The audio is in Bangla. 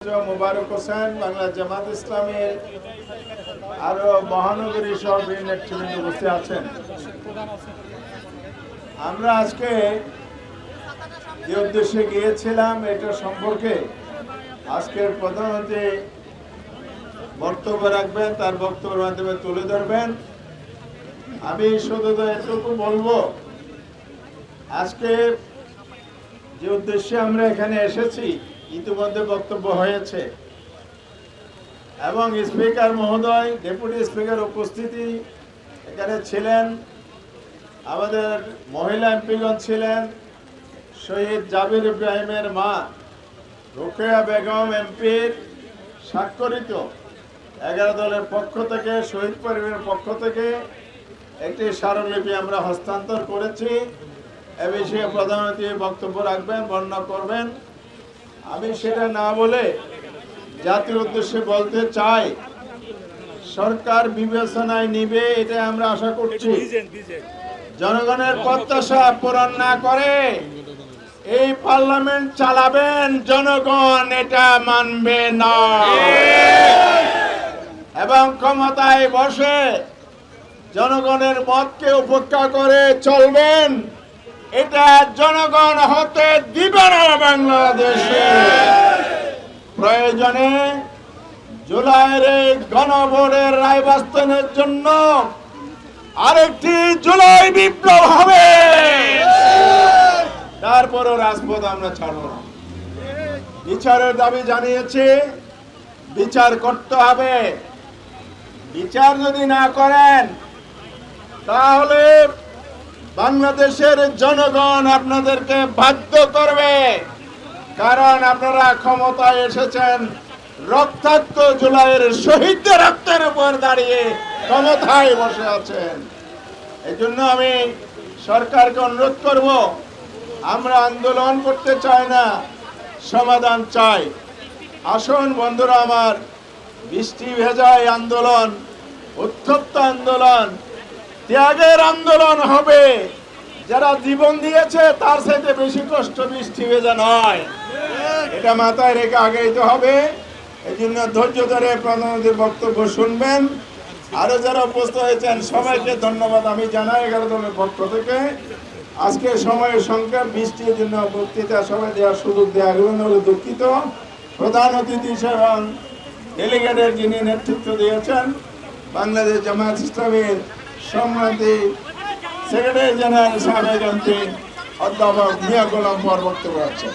মোবারক হোসেন, বাংলা জামাত ইসলামের আরো মহানগরী সভাপতি নেতৃবৃন্দ উপস্থিত আছেন। আমরা আজকে যে উদ্দেশ্যে গিয়েছিলাম এটা সম্পর্কে আজকের প্রধানমন্ত্রী বক্তব্য রাখবেন, তার বক্তব্যের মাধ্যমে তুলে ধরবেন। আমি শুধু এটুকু বলবো, আজকে যে উদ্দেশ্যে আমরা এখানে এসেছি ইতিমধ্যে বক্তব্য হয়েছে এবং স্পিকার মহোদয়, ডেপুটি স্পিকার উপস্থিতি এখানে ছিলেন, আমাদের মহিলা এমপিগণ ছিলেন, শহীদ জাবির ইব্রাহিমের মা রোকেয়া বেগম এমপির স্বাক্ষরিত 11 দলের পক্ষ থেকে, শহীদ পরিবারের পক্ষ থেকে একটি স্মারকলিপি আমরা হস্তান্তর করেছি। এ বিষয়ে প্রধানমন্ত্রী বক্তব্য রাখবেন, বর্ণনা করবেন। আমি সেটা না বলে জাতির উদ্দেশ্যে বলতে চাই, সরকার বিবেচনায় নিবে, এটা আমরা আশা করছি। জনগণের প্রত্যাশা পূরণ না করে এই পার্লামেন্ট চালাবেন জনগণ, এটা মানবে না। এবং ক্ষমতায় বসে জনগণের মতকে উপেক্ষা করে চলবেন, এটা জনগণ হতে দিবে না বাংলাদেশে। প্রয়োজনে জুলাইয়ের এই গণভোটের রায় বাস্তবায়নের জন্য আরেকটি জুলাই বিপ্লব হবে, তারপরও রাজপথ আমরা ছাড়ব না। বিচারের দাবি জানিয়েছি, বিচার করতে হবে। বিচার যদি না করেন তাহলে বাংলাদেশের জনগণ আপনাদেরকে বাধ্য করবে, কারণ আপনারা ক্ষমতায় এসেছেন রক্তাক্ত জুলাইয়ের শহীদদের রক্তের উপর দাঁড়িয়ে ক্ষমতায় বসে আছেন। এই জন্য আমি সরকারকে অনুরোধ করব, আমরা আন্দোলন করতে চাই না, সমাধান চাই। আসুন বন্ধুরা আমার, বৃষ্টি ভেজায় আন্দোলন, উত্তপ্ত আন্দোলন, ত্যাগের আন্দোলন হবে। যারা জীবন দিয়েছে তার সাথে বেশি কষ্ট বৃষ্টি ভেজা নয়, এটা মাথায় রেখে আগাইতে হবে। এই জন্য ধৈর্য ধরে প্রধানমন্ত্রীর বক্তব্য শুনবেন। আরো যারা উপস্থিত হয়েছেন সবাইকে ধন্যবাদ আমি জানাই 11 দলের পক্ষ থেকে। আজকে সময়ের সংখ্যা, বৃষ্টির জন্য বক্তৃতা সবাই দেওয়ার সুযোগ দেওয়া হলে দুঃখিত। প্রধান অতিথি হিসেবে ডেলিগেটের যিনি নেতৃত্ব দিয়েছেন বাংলাদেশ জামাত ইসলামের সম্মানিত সেক্রেটারি জেনারেল সাবেক এমপি অধ্যাপক মিয়া গোলাম বক্তব্য রাখছেন।